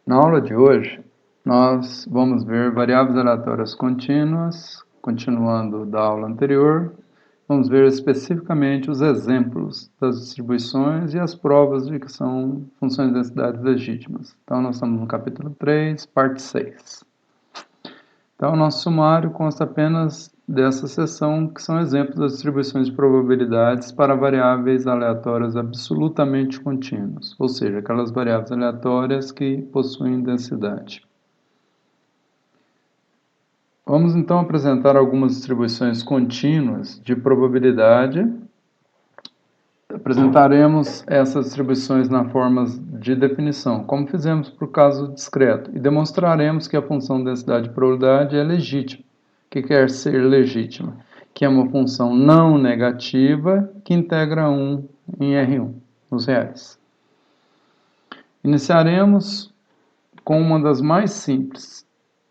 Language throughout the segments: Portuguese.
Na aula de hoje, nós vamos ver variáveis aleatórias contínuas, continuando da aula anterior. Vamos ver especificamente os exemplos das distribuições e as provas de que são funções de densidade legítimas. Então, nós estamos no capítulo 3, parte 6. Então, o nosso sumário consta apenas dessa seção, que são exemplos das distribuições de probabilidades para variáveis aleatórias absolutamente contínuas, ou seja, aquelas variáveis aleatórias que possuem densidade. Vamos então apresentar algumas distribuições contínuas de probabilidade. Apresentaremos essas distribuições na forma de definição, como fizemos para o caso discreto, e demonstraremos que a função de densidade de probabilidade é legítima. O que quer ser legítima? Que é uma função não negativa que integra 1 em R1, nos reais. Iniciaremos com uma das mais simples,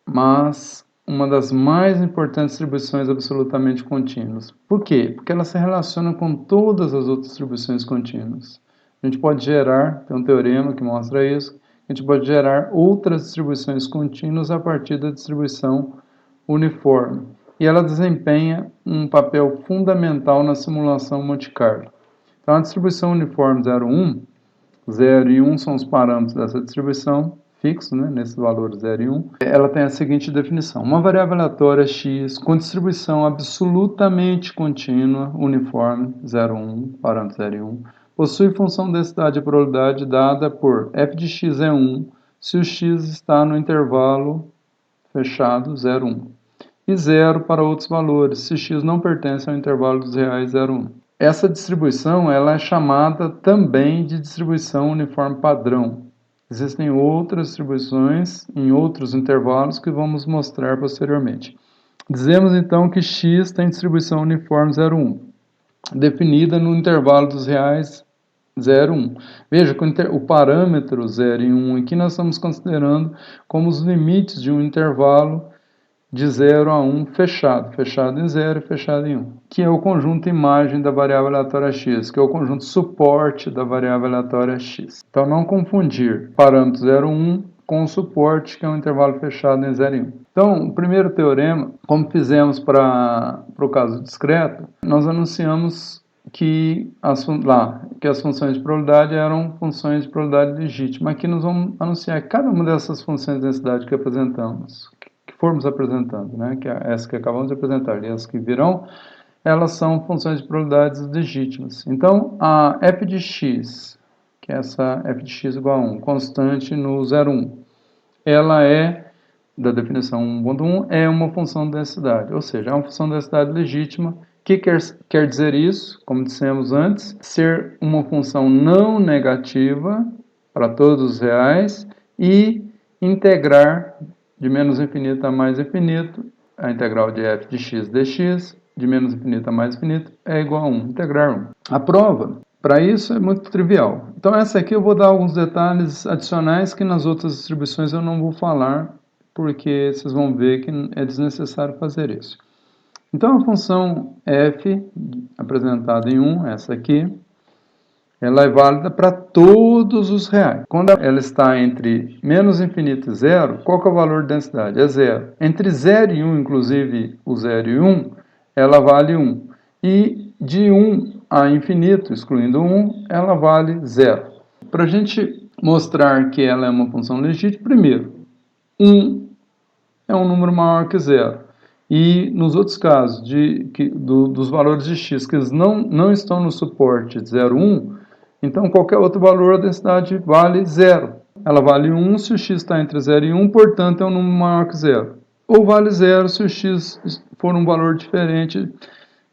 mas uma das mais importantes distribuições absolutamente contínuas. Por quê? Porque ela se relaciona com todas as outras distribuições contínuas. A gente pode gerar, tem um teorema que mostra isso, a gente pode gerar outras distribuições contínuas a partir da distribuição uniforme. E ela desempenha um papel fundamental na simulação Monte Carlo. Então, a distribuição uniforme 0, 1, 0 e 1 são os parâmetros dessa distribuição, fixos, né, nesses valores 0 e 1. Ela tem a seguinte definição: uma variável aleatória x com distribuição absolutamente contínua, uniforme, 0, 1, parâmetro 0 e 1, possui função densidade e probabilidade dada por f de x é 1 se o x está no intervalo fechado 0, 1, e 0 para outros valores, se x não pertence ao intervalo dos reais 0, 1. Essa distribuição ela é chamada também de distribuição uniforme padrão. Existem outras distribuições em outros intervalos que vamos mostrar posteriormente. Dizemos então que x tem distribuição uniforme 0, 1, definida no intervalo dos reais 0, 1. Veja que o parâmetro 0 e 1 aqui nós estamos considerando como os limites de um intervalo de 0 a 1 fechado, fechado em 0 e fechado em 1, que é o conjunto imagem da variável aleatória x, que é o conjunto suporte da variável aleatória x. Então, não confundir parâmetro 0, 1 com o suporte, que é um intervalo fechado em 0 e 1. Então, o primeiro teorema, como fizemos para o caso discreto, nós anunciamos que as funções de probabilidade eram funções de probabilidade legítima. Aqui nós vamos anunciar cada uma dessas funções de densidade que apresentamos, que formos apresentando, né? Que é essa que acabamos de apresentar e as que virão, elas são funções de probabilidades legítimas. Então, a f de x, que é essa f de x igual a 1, constante no 0, 1, ela é, da definição 1.1, é uma função de densidade, ou seja, é uma função de densidade legítima. O que quer dizer isso? Como dissemos antes, ser uma função não negativa para todos os reais e integrar de menos infinito a mais infinito, a integral de f de x dx, de menos infinito a mais infinito, é igual a 1, integrar 1. A prova, para isso, é muito trivial. Então, essa aqui eu vou dar alguns detalhes adicionais que nas outras distribuições eu não vou falar, porque vocês vão ver que é desnecessário fazer isso. Então, a função f, apresentada em 1, essa aqui, ela é válida para todos os reais. Quando ela está entre menos infinito e zero, qual que é o valor de densidade? É zero. Entre 0 e 1, inclusive o 0 e 1, ela vale 1. E de 1 a infinito, excluindo 1, ela vale zero. Para a gente mostrar que ela é uma função legítima, primeiro, 1 é um número maior que zero. E nos outros casos, dos valores de x que eles não estão no suporte de 0, 1, então qualquer outro valor, a densidade vale zero. Ela vale 1 se o x está entre 0 e 1, portanto é um número maior que zero. Ou vale zero se o x for um valor diferente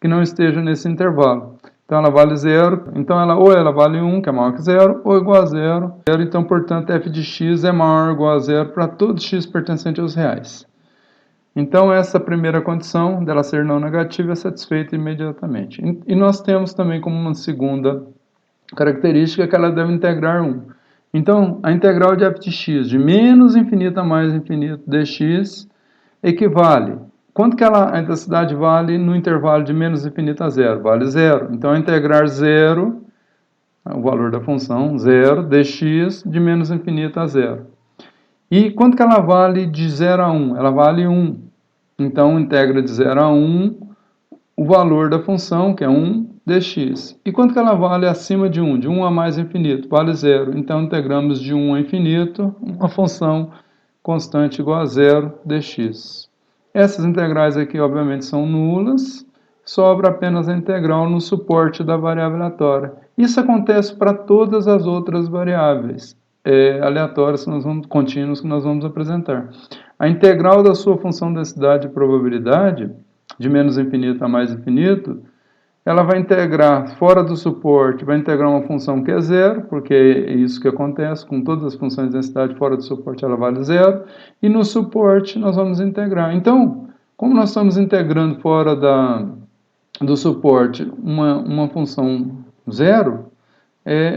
que não esteja nesse intervalo. Então ela vale zero, então ou ela vale 1, que é maior que zero, ou igual a zero. Então, portanto, f de x é maior ou igual a zero para todo x pertencente aos reais. Então, essa primeira condição dela ser não negativa é satisfeita imediatamente. E nós temos também como uma segunda característica que ela deve integrar 1. Então, a integral de f de x de menos infinito a mais infinito dx equivale. Quanto que a densidade vale no intervalo de menos infinito a zero? Vale zero. Então, integrar zero, o valor da função, zero, dx de menos infinito a zero. E quanto que ela vale de 0 a 1? Ela vale 1. Então, integra de 0 a 1 o valor da função, que é 1 dx. E quanto que ela vale acima de 1? De 1 a mais infinito, vale 0. Então, integramos de 1 a infinito uma função constante igual a 0 dx. Essas integrais aqui, obviamente, são nulas, sobra apenas a integral no suporte da variável aleatória. Isso acontece para todas as outras variáveis aleatórias contínuas que nós vamos apresentar. A integral da sua função densidade e probabilidade, de menos infinito a mais infinito, ela vai integrar fora do suporte, vai integrar uma função que é zero, porque é isso que acontece com todas as funções de densidade fora do suporte, ela vale zero, e no suporte nós vamos integrar. Então, como nós estamos integrando fora do suporte uma função zero,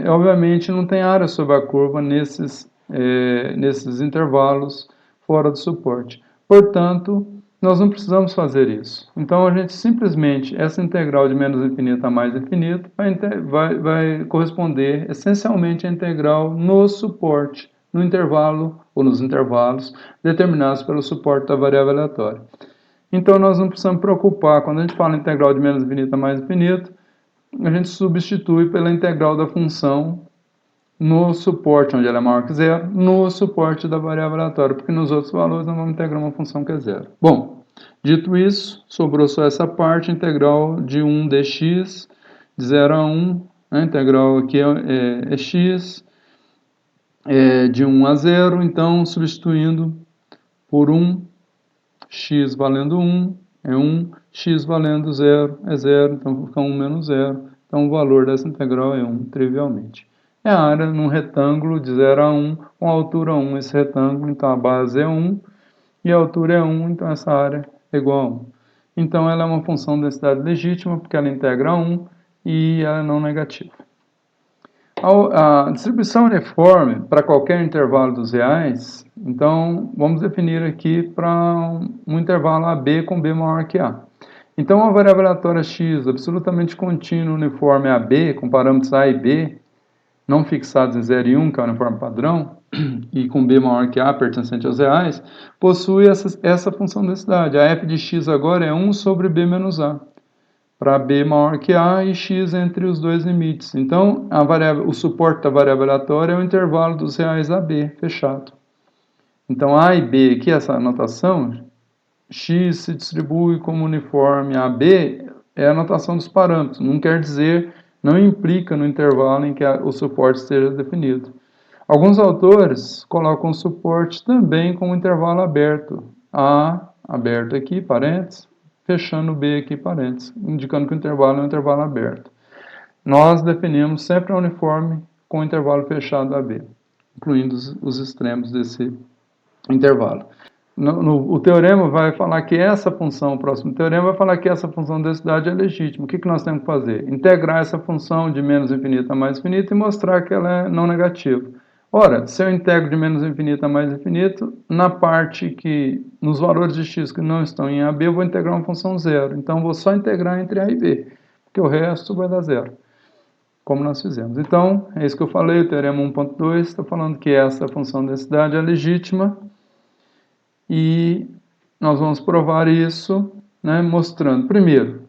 obviamente não tem área sobre a curva nesses intervalos fora do suporte. Portanto, nós não precisamos fazer isso. Então, a gente simplesmente, essa integral de menos infinito a mais infinito, vai corresponder essencialmente à integral no suporte, no intervalo ou nos intervalos determinados pelo suporte da variável aleatória. Então, nós não precisamos preocupar, quando a gente fala integral de menos infinito a mais infinito, a gente substitui pela integral da função no suporte, onde ela é maior que zero, no suporte da variável aleatória, porque nos outros valores nós vamos integrar uma função que é zero. Bom, dito isso, sobrou só essa parte, integral de 1 dx, de 0 a 1, a integral aqui é x, de 1 a 0, então substituindo por 1, x valendo 1, é 1, x valendo 0, é 0, então fica 1 menos 0. Então o valor dessa integral é 1, trivialmente. É a área num retângulo de 0 a 1, com a altura 1 esse retângulo, então a base é 1, e a altura é 1, então essa área é igual a 1. Então ela é uma função de densidade legítima, porque ela integra 1 e ela é não negativa. A distribuição uniforme para qualquer intervalo dos reais, então vamos definir aqui para um intervalo AB com B maior que A. Então a variável aleatória x absolutamente contínua uniforme AB, com parâmetros A e B, não fixados em 0 e 1, que é o uniforme padrão, e com B maior que A, pertencente aos reais, possui essa função de densidade. A f de x agora é 1 sobre B menos A, para B maior que A e x entre os dois limites. Então, o suporte da variável aleatória é o intervalo dos reais a B, fechado. Então, A e B, aqui essa notação, x se distribui como uniforme a B, é a notação dos parâmetros, não quer dizer, não implica no intervalo em que o suporte esteja definido. Alguns autores colocam o suporte também com um intervalo aberto, A aberto aqui, parênteses, fechando B aqui, parênteses, indicando que o intervalo é um intervalo aberto. Nós definimos sempre a uniforme com o intervalo fechado AB, incluindo os extremos desse intervalo. O teorema vai falar que essa função, o próximo teorema vai falar que essa função de densidade é legítima. O que nós temos que fazer? Integrar essa função de menos infinito a mais infinito e mostrar que ela é não negativa. Ora, se eu integro de menos infinito a mais infinito, na parte que, nos valores de x que não estão em AB, eu vou integrar uma função zero. Então, vou só integrar entre A e B, porque o resto vai dar zero, como nós fizemos. Então, é isso que eu falei, o teorema 1.2 está falando que essa função de densidade é legítima, e nós vamos provar isso, né, mostrando, primeiro,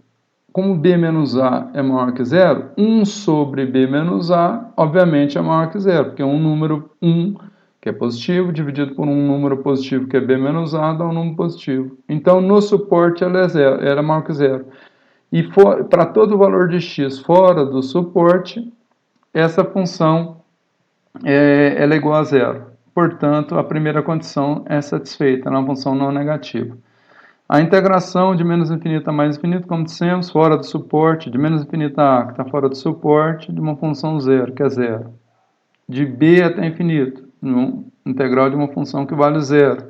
como B menos A é maior que zero, 1 sobre B menos A, obviamente, é maior que zero, porque um número 1, que é positivo, dividido por um número positivo, que é B menos A, dá um número positivo. Então, no suporte, ela é zero, ela é maior que zero. E para todo valor de x fora do suporte, essa função ela é igual a zero. Portanto, a primeira condição é satisfeita, é uma função não negativa. A integração de menos infinito a mais infinito, como dissemos, fora do suporte, de menos infinito a A, que está fora do suporte, de uma função zero, que é zero. De B até infinito, integral de uma função que vale zero.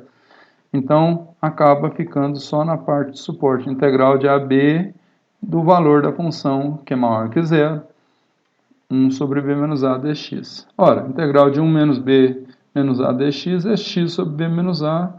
Então, acaba ficando só na parte do suporte, integral de AB do valor da função, que é maior que zero, 1 sobre B menos A dx. Ora, integral de 1 menos B menos A dx é x sobre B menos A,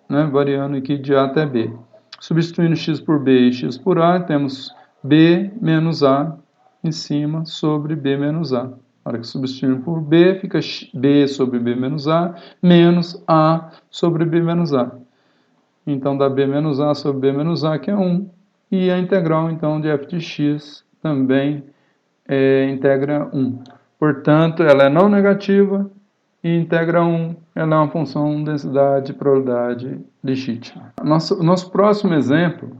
né, variando aqui de A até B. Substituindo x por B e x por A, temos B menos A em cima sobre B menos A. Na hora que substituímos por b, fica b sobre b menos a sobre b menos a. Então, dá b menos a sobre b menos a, que é 1. E a integral, então, de f de x também integra 1. Portanto, ela é não negativa e integra 1. Ela é uma função densidade, probabilidade legítima. Nosso próximo exemplo,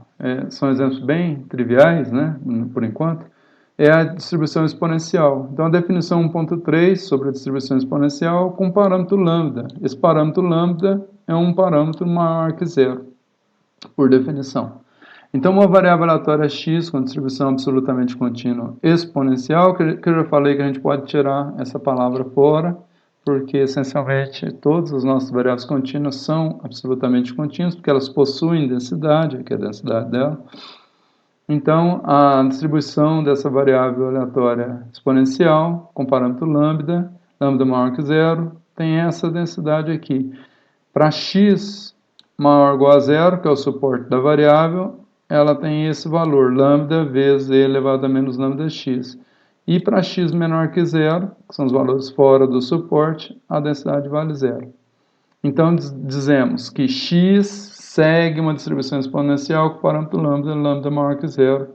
são exemplos bem triviais, né, por enquanto, é a distribuição exponencial. Então, a definição 1.3 sobre a distribuição exponencial com o parâmetro lambda. Esse parâmetro lambda é um parâmetro maior que zero, por definição. Então, uma variável aleatória x com distribuição absolutamente contínua exponencial, que eu já falei que a gente pode tirar essa palavra fora, porque, essencialmente, todas as nossas variáveis contínuas são absolutamente contínuas, porque elas possuem densidade, que é a densidade dela. Então, a distribuição dessa variável aleatória exponencial, com parâmetro lambda, lambda maior que zero, tem essa densidade aqui. Para x maior ou igual a zero, que é o suporte da variável, ela tem esse valor, lambda vezes e elevado a menos lambda x. E para x menor que zero, que são os valores fora do suporte, a densidade vale zero. Então, dizemos que x segue uma distribuição exponencial com o parâmetro lambda, lambda maior que zero.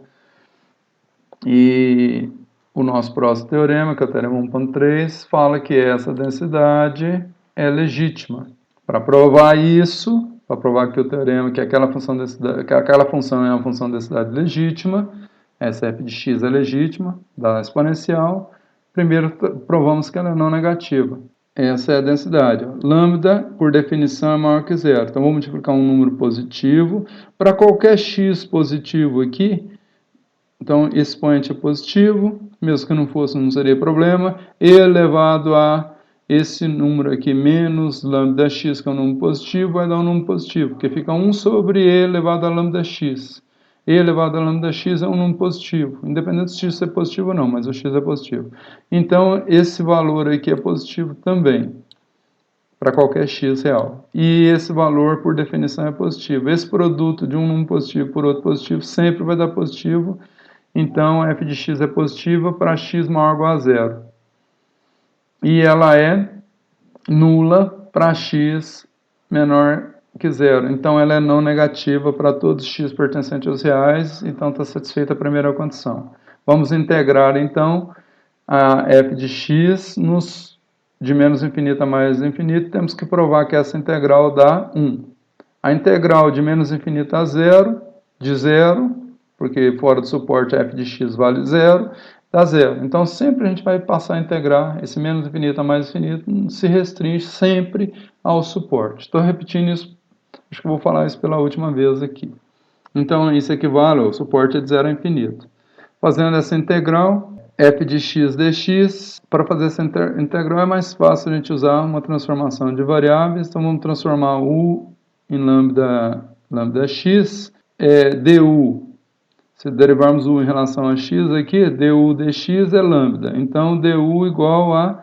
E o nosso próximo teorema, que é o teorema 1.3, fala que essa densidade é legítima. Para provar isso, para provar que o teorema, que aquela função é uma função de densidade legítima, essa f de x é legítima, da exponencial, primeiro provamos que ela é não negativa. Essa é a densidade. Lambda, por definição, é maior que zero. Então, vou multiplicar um número positivo. Para qualquer x positivo aqui, então esse expoente é positivo, mesmo que não fosse, não seria problema, elevado a esse número aqui, menos lambda x, que é um número positivo, vai dar um número positivo, porque fica 1 sobre e elevado a lambda x. E elevado a lambda x é um número positivo, independente se x é positivo ou não, mas o x é positivo. Então, esse valor aqui é positivo também, para qualquer x real. E esse valor, por definição, é positivo. Esse produto de um número positivo por outro positivo sempre vai dar positivo, então f de x é positiva para x maior ou igual a zero. E ela é nula para x menor que zero. Então, ela é não negativa para todos os x pertencentes aos reais, então está satisfeita a primeira condição. Vamos integrar, então, a f de x de menos infinito a mais infinito, temos que provar que essa integral dá 1. A integral de menos infinito a zero, de zero, porque fora do suporte f de x vale zero, dá zero. Então, sempre a gente vai passar a integrar esse menos infinito a mais infinito, se restringe sempre ao suporte. Estou repetindo isso, acho que vou falar isso pela última vez aqui. Então, isso equivale ao suporte de zero a infinito. Fazendo essa integral, f de x dx, para fazer essa integral é mais fácil a gente usar uma transformação de variáveis, então vamos transformar u em lambda x, du. Se derivarmos u em relação a x aqui, du dx é lambda. Então, du igual a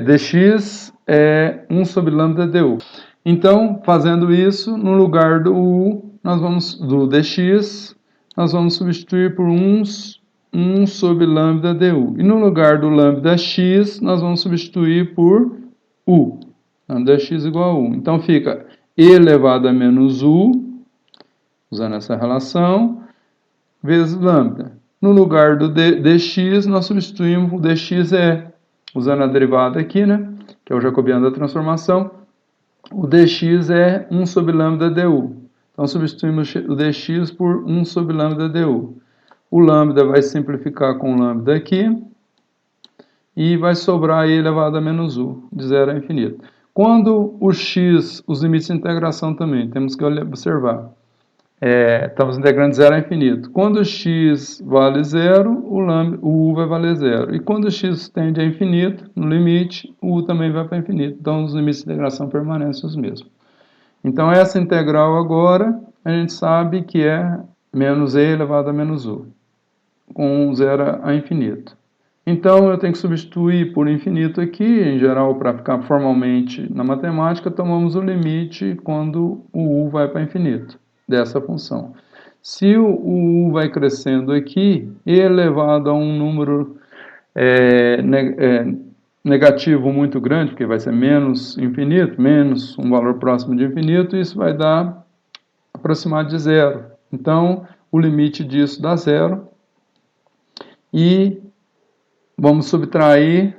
dx é 1 sobre lambda du. Então, fazendo isso, no lugar do u, do dx, nós vamos substituir por 1 sobre lambda du. E no lugar do lambda x, nós vamos substituir por u. Lambda x igual a u. Então, fica e elevado a menos u, usando essa relação, vezes lambda. No lugar do dx, nós substituímos o dx usando a derivada aqui, né, que é o jacobiano da transformação, o dx é 1 sobre lambda du. Então, substituímos o dx por 1 sobre lambda du. O lambda vai simplificar com lambda aqui, e vai sobrar e elevado a menos u, de 0 a infinito. Quando o x, os limites de integração também, temos que observar. Estamos integrando de 0 a infinito. Quando o x vale 0, o u vai valer 0. E quando o x tende a infinito, no limite, o u também vai para infinito. Então, os limites de integração permanecem os mesmos. Então, essa integral agora, a gente sabe que é menos e elevado a menos u, com 0 a infinito. Então, eu tenho que substituir por infinito aqui, em geral, para ficar formalmente na matemática, tomamos o limite quando o u vai para infinito, dessa função. Se o u vai crescendo aqui, elevado a um número negativo muito grande, porque vai ser menos infinito, menos um valor próximo de infinito, e isso vai dar aproximado de zero. Então, o limite disso dá zero, e vamos subtrair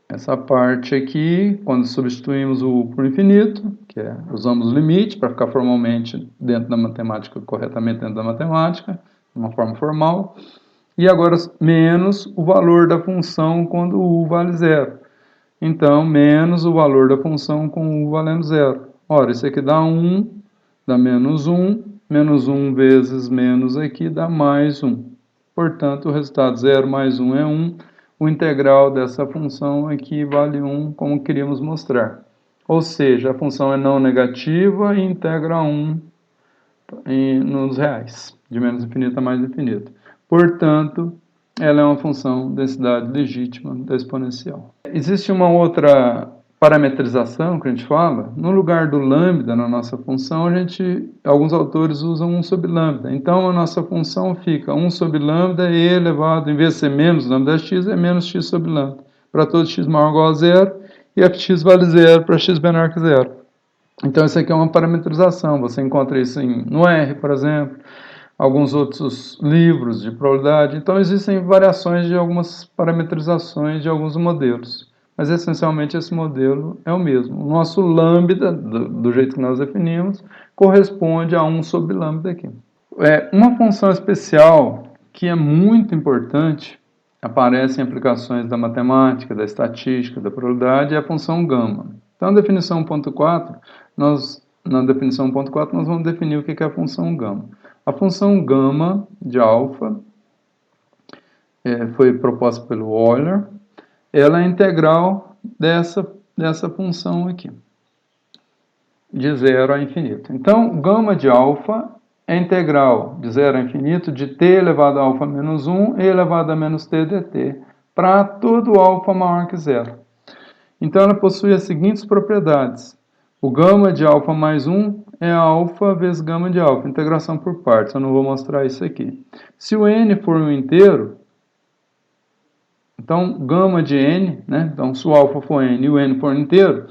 essa parte aqui, quando substituímos o por infinito, que é, usamos o limite para ficar formalmente dentro da matemática, corretamente dentro da matemática, de uma forma formal, e agora menos o valor da função quando u vale zero. Então, menos o valor da função com u valendo zero. Ora, isso aqui dá 1, dá menos 1 vezes menos aqui dá mais 1. Portanto, o resultado 0 mais 1 é 1. O integral dessa função aqui vale 1, como queríamos mostrar. Ou seja, a função é não negativa e integra 1 nos reais, de menos infinito a mais infinito. Portanto, ela é uma função densidade legítima da exponencial. Existe uma outra parametrização que a gente fala, no lugar do lambda na nossa função, alguns autores usam 1 sobre lambda. Então, a nossa função fica 1 sobre lambda e elevado, em vez de ser menos lambda x, é menos x sobre lambda. Para todo x maior ou igual a zero, e fx vale zero para x menor que zero. Então, isso aqui é uma parametrização. Você encontra isso no R, por exemplo, alguns outros livros de probabilidade. Então, existem variações de algumas parametrizações de alguns modelos. Mas, essencialmente, esse modelo é o mesmo. O nosso lambda, do jeito que nós definimos, corresponde a 1 sobre lambda aqui. Uma função especial que é muito importante, aparece em aplicações da matemática, da estatística, da probabilidade, é a função gama. Então, na definição 1.4, nós vamos definir o que é a função gama. A função gama de alfa foi proposta pelo Euler. Ela é integral dessa função aqui, de 0 a infinito. Então, gama de alfa é integral de 0 a infinito de t elevado a alfa menos 1 e elevado a menos t dt, para todo alfa maior que 0. Então, ela possui as seguintes propriedades. O gama de alfa mais 1 é alfa vezes gama de alfa, integração por partes. Eu não vou mostrar isso aqui. Se o n for um inteiro, então gama de n, né? Então, se o alfa for n e o n for inteiro,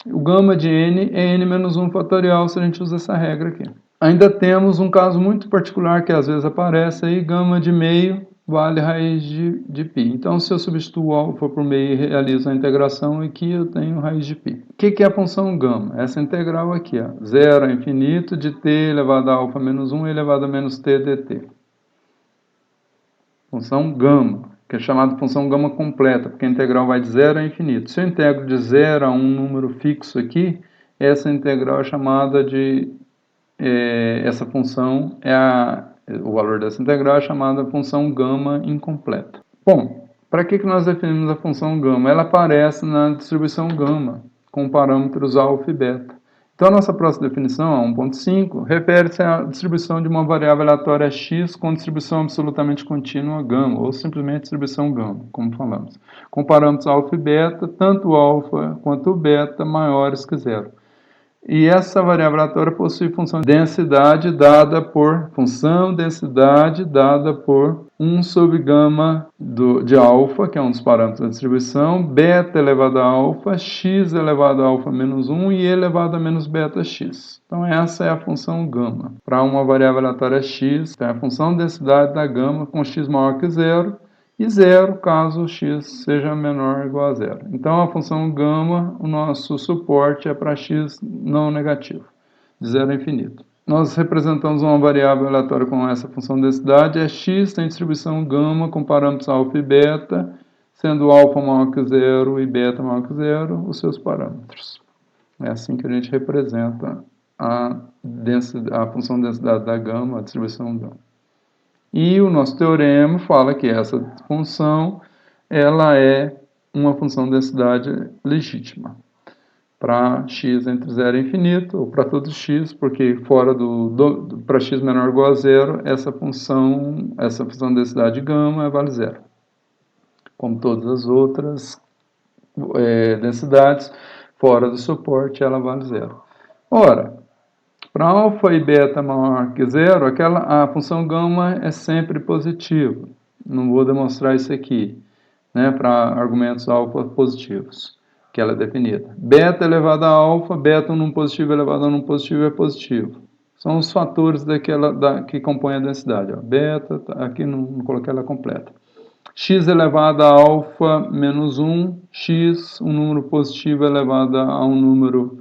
o gama de n é n menos 1 fatorial, se a gente usa essa regra aqui. Ainda temos um caso muito particular que às vezes aparece aí, gama de meio vale raiz de π. Então, se eu substituo alfa por meio e realizo a integração aqui, eu tenho raiz de π. O que é a função gama? Essa integral aqui, ó, 0 a infinito de t elevado a alfa menos 1 elevado a menos t dt. Função gama, que é chamada de função gama completa, porque a integral vai de 0 a infinito. Se eu integro de 0 a um número fixo aqui, essa integral é chamada de... essa função o valor dessa integral é chamada função gama incompleta. Bom, para que nós definimos a função gama? Ela aparece na distribuição gama, com parâmetros alfa e beta. Então, a nossa próxima definição, a 1.5, refere-se à distribuição de uma variável aleatória x com distribuição absolutamente contínua gama, ou simplesmente distribuição gama, como falamos, com parâmetros alfa e beta, tanto alfa quanto beta maiores que zero. E essa variável aleatória possui função densidade dada por 1 sobre gama de alfa, que é um dos parâmetros da distribuição, beta elevado a alfa, x elevado a alfa menos 1 e elevado a menos beta x. Então essa é a função gama. Para uma variável aleatória x, então é a função densidade da gama com x maior que zero, e zero caso x seja menor ou igual a zero. Então, a função gama, o nosso suporte é para x não negativo, de 0 a infinito. Nós representamos uma variável aleatória com essa função densidade, é x tem distribuição gama com parâmetros alfa e beta, sendo alfa maior que zero e beta maior que zero, os seus parâmetros. É assim que a gente representa a função densidade da gama, a distribuição gama. E o nosso teorema fala que essa função ela é uma função de densidade legítima para x entre 0 e infinito, ou para todo x, porque fora para x menor ou igual a zero, essa função de densidade gama vale zero. Como todas as outras densidades, fora do suporte, ela vale zero. Ora, para alfa e beta maior que zero, a função gama é sempre positiva. Não vou demonstrar isso aqui. né, para argumentos alfa positivos, que ela é definida. Beta elevado a alfa, beta um número positivo elevado a um número positivo é positivo. São os fatores que compõem a densidade. Ó. Beta, aqui não coloquei ela completa. X elevado a alfa menos 1, x, um número positivo elevado a um número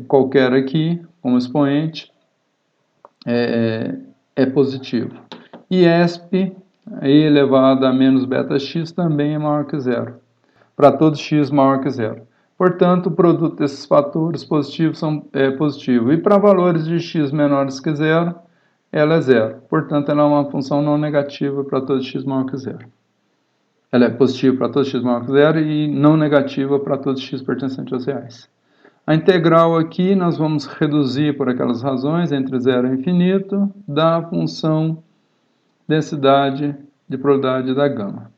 qualquer aqui, como expoente, é positivo. E ESP, E elevado a menos beta x, também é maior que zero. Para todo x maior que zero. Portanto, o produto desses fatores positivos é positivo. E para valores de x menores que zero, ela é zero. Portanto, ela é uma função não negativa para todo x maior que zero. Ela é positiva para todo x maior que zero e não negativa para todo x pertencente aos reais. A integral aqui nós vamos reduzir por aquelas razões, entre zero e infinito, da função densidade de probabilidade da gama.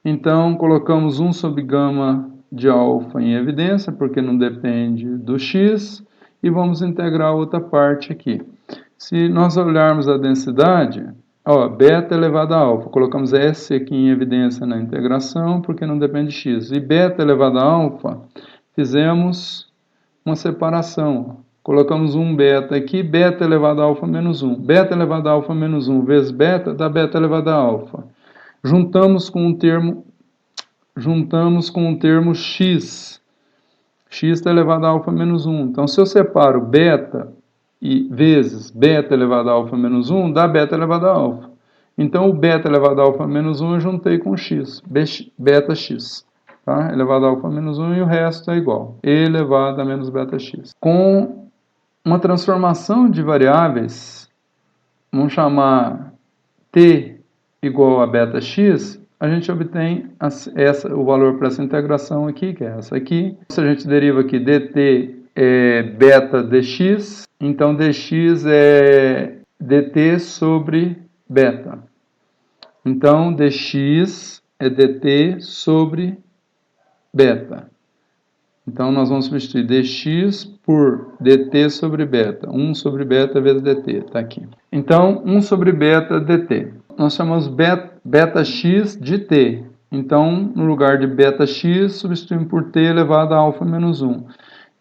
Então, colocamos 1 sobre gama de alfa em evidência, porque não depende do x, e vamos integrar outra parte aqui. Se nós olharmos a densidade, ó, beta elevado a alfa, colocamos S aqui em evidência na integração, porque não depende de x. E beta elevado a alfa, fizemos uma separação. Colocamos um beta aqui, beta elevado a alfa menos 1. Beta elevado a alfa menos 1 vezes beta dá beta elevado a alfa. Juntamos com o termo x. X está elevado a alfa menos 1. Então, se eu separo beta vezes beta elevado a alfa menos 1, dá beta elevado a alfa. Então, o beta elevado a alfa menos 1 eu juntei com x, beta x. Tá? Elevado a alfa menos 1 e o resto é igual. E elevado a menos beta x. Com uma transformação de variáveis, vamos chamar t igual a beta x, a gente obtém o valor para essa integração aqui, que é essa aqui. Se a gente deriva aqui dt é beta dx, então dx é dt sobre beta. Então dx é dt sobre beta. Então nós vamos substituir dx por dt sobre beta. 1 sobre beta vezes dt, está aqui. Então 1 sobre beta dt. Nós chamamos beta x de t. Então, no lugar de beta x, substituímos por t elevado a alfa menos 1.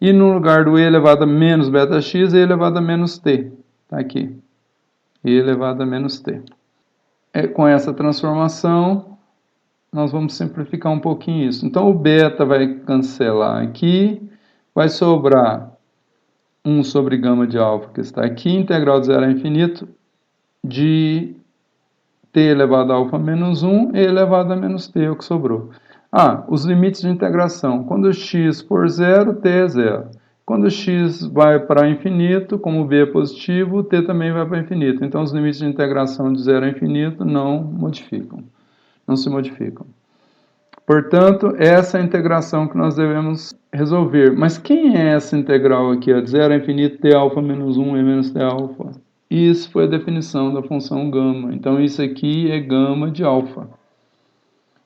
E no lugar do e elevado a menos beta x, e elevado a menos t. Está aqui. E elevado a menos t. Com essa transformação, nós vamos simplificar um pouquinho isso. Então, o beta vai cancelar aqui. Vai sobrar 1 sobre gama de alfa, que está aqui. Integral de 0 a infinito de t elevado a alfa menos 1 e elevado a menos t, é o que sobrou. Os limites de integração. Quando x for zero, t é zero. Quando x vai para infinito, como b é positivo, t também vai para infinito. Então, os limites de integração de zero a infinito não se modificam. Portanto, essa é a integração que nós devemos resolver. Mas quem é essa integral aqui? De 0 a infinito, t alfa menos 1 e menos t alfa. Isso foi a definição da função gama. Então, isso aqui é gama de alfa.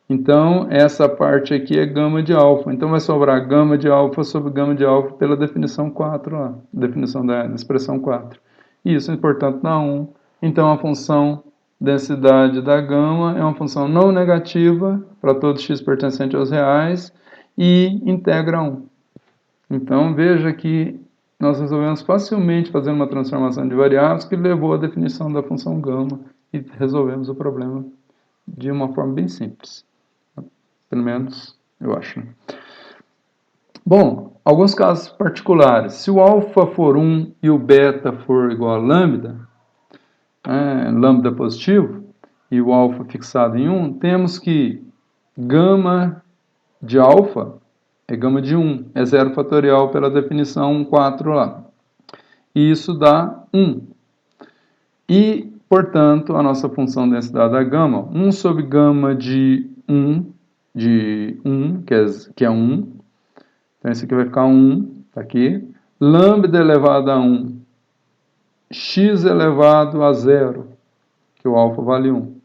Então, essa parte aqui é gama de alfa. Então, vai sobrar gama de alfa sobre gama de alfa pela definição 4 lá. Definição da expressão 4. Isso, portanto, dá 1. Então, a função densidade da gama é uma função não negativa para todo x pertencente aos reais e integra 1. Então, veja que nós resolvemos facilmente fazer uma transformação de variáveis que levou à definição da função gama e resolvemos o problema de uma forma bem simples. Pelo menos, eu acho. Bom, alguns casos particulares. Se o alfa for 1 e o beta for igual a lambda, lambda positivo, e o alfa fixado em 1, temos que gama de alfa é gama de 1, é 0 fatorial pela definição 4 lá. E isso dá 1. E, portanto, a nossa função densidade da gama, 1 sobre gama de 1, que é 1. Então, esse aqui vai ficar 1, tá aqui. Lambda elevado a 1, x elevado a 0, que o alfa vale 1.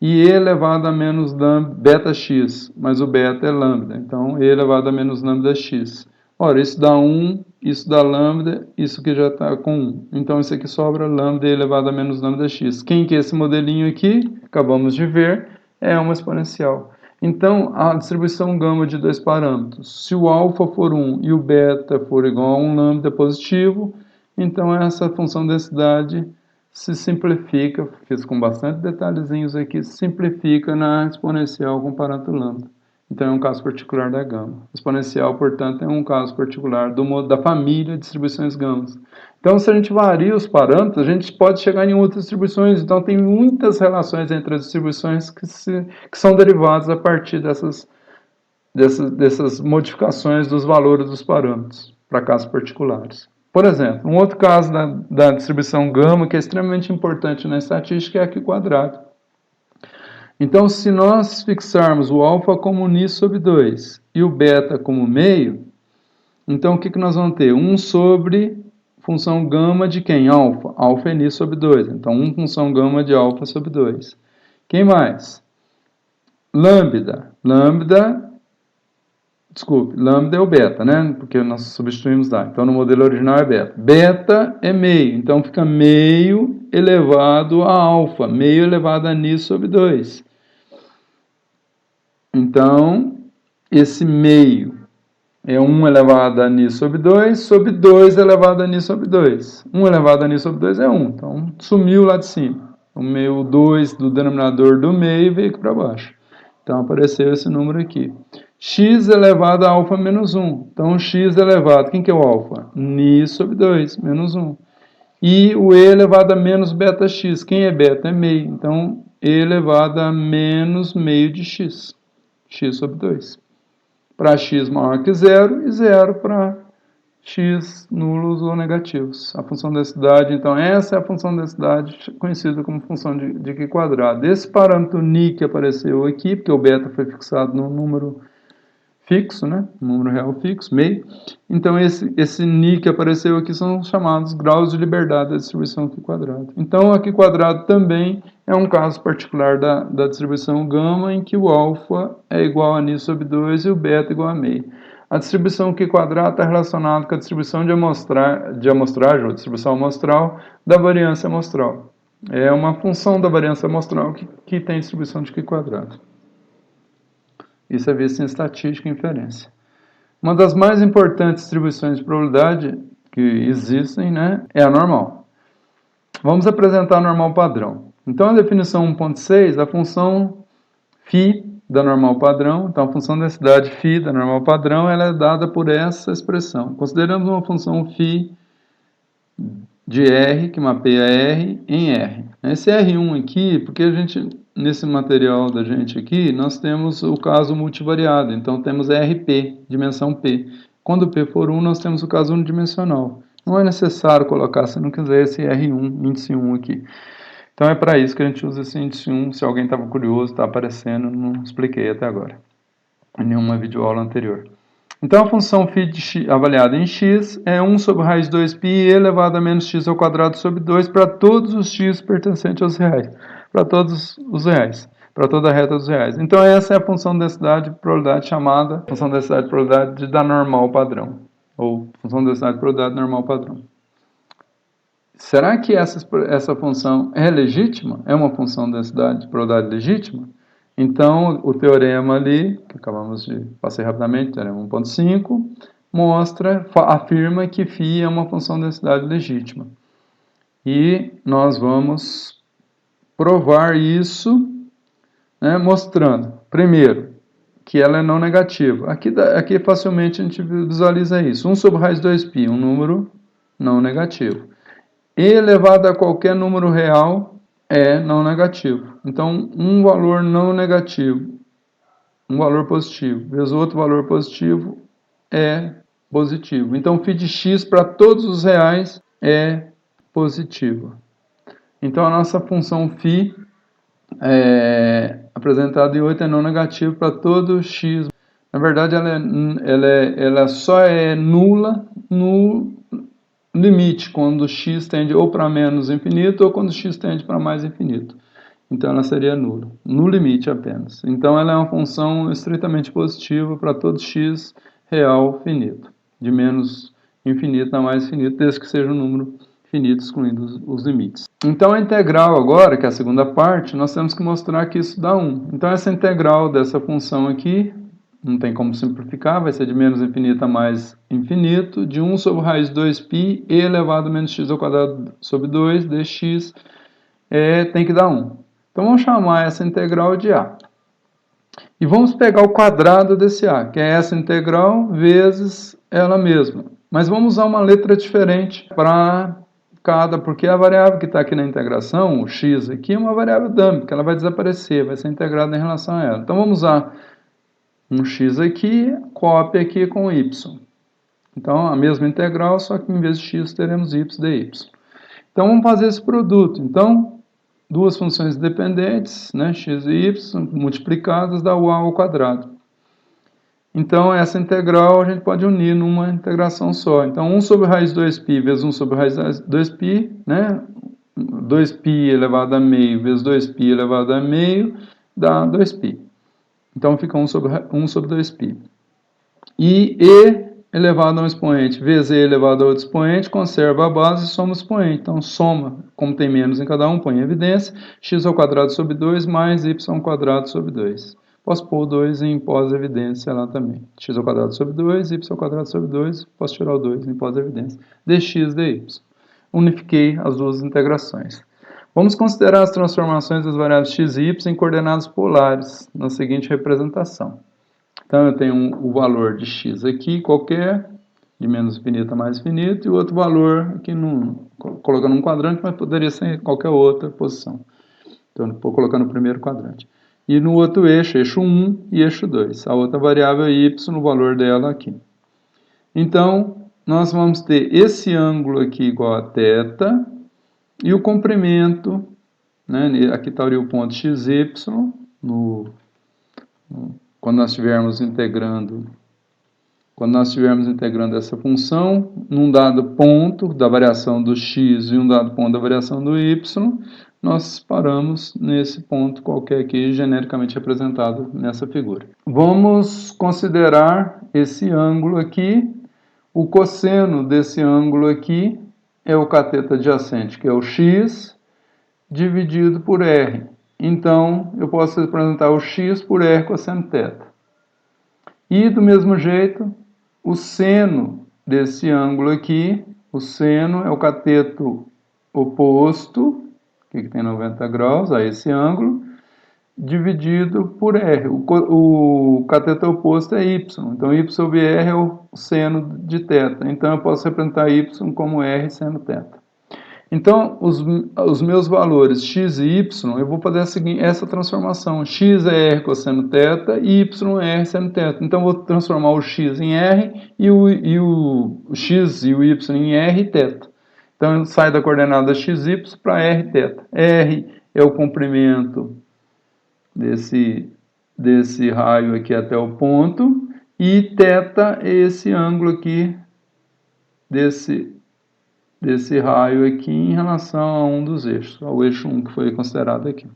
E e elevado a menos beta x, mas o beta é lambda. Então, e elevado a menos lambda x. Ora, isso dá 1, isso dá lambda, isso aqui já está com 1. Então, isso aqui sobra lambda elevado a menos lambda x. Quem que é esse modelinho aqui? Acabamos de ver. é uma exponencial. Então, a distribuição gama de dois parâmetros, se o alfa for 1 e o beta for igual a um lambda positivo, então essa função densidade se simplifica, fiz com bastante detalhezinhos aqui, se simplifica na exponencial com o parâmetro lambda. Então é um caso particular da gama. Exponencial, portanto, é um caso particular da família de distribuições gamas. Então, se a gente varia os parâmetros, a gente pode chegar em outras distribuições. Então, tem muitas relações entre as distribuições que são derivadas a partir dessas modificações dos valores dos parâmetros para casos particulares. Por exemplo, um outro caso da distribuição gama que é extremamente importante na estatística é a Q quadrado. Então, se nós fixarmos o alfa como ni sobre 2 e o beta como meio, então o que nós vamos ter? 1 sobre função gama de quem? Alfa. Alfa é ni sobre 2. Então, 1 função gama de alfa sobre 2. Quem mais? Lambda. Lambda é o beta, né? Porque nós substituímos lá. Então, no modelo original é beta. Beta é meio. Então, fica meio elevado a alfa. Meio elevado a ni sobre 2. Então, esse meio é 1 elevado a ni sobre 2 elevado a ni sobre 2. 1 elevado a ni sobre 2 é 1. Então, sumiu lá de cima. O meio 2 do denominador do meio veio aqui para baixo. Então, apareceu esse número aqui. X elevado a alfa menos 1. Então, x elevado, quem que é o alfa? Ni sobre 2, menos 1. E o e elevado a menos beta x. Quem é beta? É meio. Então, e elevado a menos meio de x. X sobre 2. Para x maior que 0 e 0 para x nulos ou negativos. A função densidade, então, essa é a função densidade conhecida como função de Q quadrado. Esse parâmetro ni que apareceu aqui, porque o beta foi fixado num número fixo, né? Um número real fixo, meio. Então, esse ni que apareceu aqui são chamados graus de liberdade da distribuição Q quadrado. Então, a Q quadrado também é um caso particular da distribuição gama, em que o alfa é igual a ni sobre 2 e o beta igual a meio. A distribuição Q quadrado está relacionada com a distribuição de amostragem, ou distribuição amostral, da variância amostral. É uma função da variância amostral que tem distribuição de Q quadrado. Isso é visto em estatística e inferência. Uma das mais importantes distribuições de probabilidade que existem, né, é a normal. Vamos apresentar a normal padrão. Então, a definição 1.6, a função φ da normal padrão, então a função densidade φ da normal padrão, ela é dada por essa expressão. Consideramos uma função φ de R, que mapeia R em R. Esse R1 aqui, porque a gente, nesse material da gente aqui, nós temos o caso multivariado, então temos RP, dimensão P. Quando P for 1, nós temos o caso unidimensional. Não é necessário colocar, se não quiser, esse R1, índice 1 aqui. Então é para isso que a gente usa esse índice 1, se alguém estava curioso, está aparecendo, não expliquei até agora, em nenhuma videoaula anterior. Então, a função φ de x, avaliada em x é 1 sobre raiz 2π elevado a menos x ao quadrado sobre 2 para todos os x pertencentes aos reais. Para todos os reais. Para toda a reta dos reais. Então, essa é a função de densidade de probabilidade chamada função de densidade de probabilidade da normal padrão. Ou função de densidade de probabilidade normal padrão. Será que essa função é legítima? É uma função de densidade de probabilidade legítima? Então, o teorema ali, que acabamos de passar rapidamente, teorema 1.5, afirma que φ é uma função de densidade legítima. E nós vamos provar isso, né, mostrando, primeiro, que ela é não negativa. Aqui facilmente a gente visualiza isso. 1 sobre raiz 2π, um número não negativo. E elevado a qualquer número real é não negativo. Então, um valor não negativo, um valor positivo, vezes outro valor positivo é positivo. Então, φ de x para todos os reais é positivo. Então, a nossa função φ apresentada em 8 é não negativo para todo x. Na verdade, ela só é nula no limite, quando x tende ou para menos infinito ou quando x tende para mais infinito. Então, ela seria nula, no limite apenas. Então, ela é uma função estritamente positiva para todo x real finito, de menos infinito a mais infinito, desde que seja um número finito, excluindo os limites. Então, a integral agora, que é a segunda parte, nós temos que mostrar que isso dá 1. Então, essa integral dessa função aqui, não tem como simplificar, vai ser de menos infinito a mais infinito, de 1 sobre raiz de 2π e elevado a menos x ao quadrado sobre 2 dx tem que dar 1. Então, vamos chamar essa integral de A. E vamos pegar o quadrado desse A, que é essa integral vezes ela mesma. Mas vamos usar uma letra diferente para cada, porque a variável que está aqui na integração, o x aqui, é uma variável dummy, que ela vai desaparecer, vai ser integrada em relação a ela. Então vamos usar um x aqui, cópia aqui com y. Então a mesma integral, só que em vez de x teremos y dy. Então vamos fazer esse produto. Então, duas funções independentes, né, x e y, multiplicadas dá o a ao quadrado. Então, essa integral a gente pode unir numa integração só. Então, 1 sobre raiz de 2π vezes 1 sobre raiz de 2π, né? 2π elevado a meio vezes 2π elevado a meio dá 2π. Então, fica 1 sobre 2π. E elevado a um expoente vezes e elevado a outro expoente, conserva a base e soma o expoente. Então, soma, como tem menos em cada um, põe em evidência, x ao quadrado sobre 2 mais y ao quadrado sobre 2. Posso pôr o 2 em pós-evidência lá também. X ao quadrado sobre 2, y ao quadrado sobre 2, posso tirar o 2 em pós-evidência. dx dy. Unifiquei as duas integrações. Vamos considerar as transformações das variáveis x e y em coordenadas polares, na seguinte representação. Então, eu tenho o valor de x aqui, qualquer, de menos infinito a mais infinito, e o outro valor aqui, colocando um quadrante, mas poderia ser em qualquer outra posição. Então, vou colocar no primeiro quadrante. E no outro eixo, eixo 1 e eixo 2. A outra variável é y, o valor dela aqui. Então, nós vamos ter esse ângulo aqui igual a θ, e o comprimento, né, aqui estaria o ponto xy, quando nós estivermos integrando essa função, num dado ponto da variação do x e um dado ponto da variação do y, nós paramos nesse ponto qualquer aqui, genericamente representado nessa figura. Vamos considerar esse ângulo aqui. O cosseno desse ângulo aqui é o cateto adjacente, que é o x, dividido por r. Então, eu posso representar o x por r cosseno θ. E, do mesmo jeito, o seno desse ângulo aqui, o seno é o cateto oposto, que tem 90 graus a esse ângulo, dividido por r. O cateto oposto é y, então y sobre r é o seno de θ. Então, eu posso representar y como r seno θ. Então, os meus valores x e y, eu vou fazer essa transformação. X é r cosseno θ e y é r seno θ. Então, eu vou transformar o x em r e o x e o y em r e θ. Então, sai da coordenada xy para r θ. R é o comprimento desse raio aqui até o ponto, e θ é esse ângulo aqui desse raio aqui em relação a um dos eixos, ao eixo 1 que foi considerado aqui.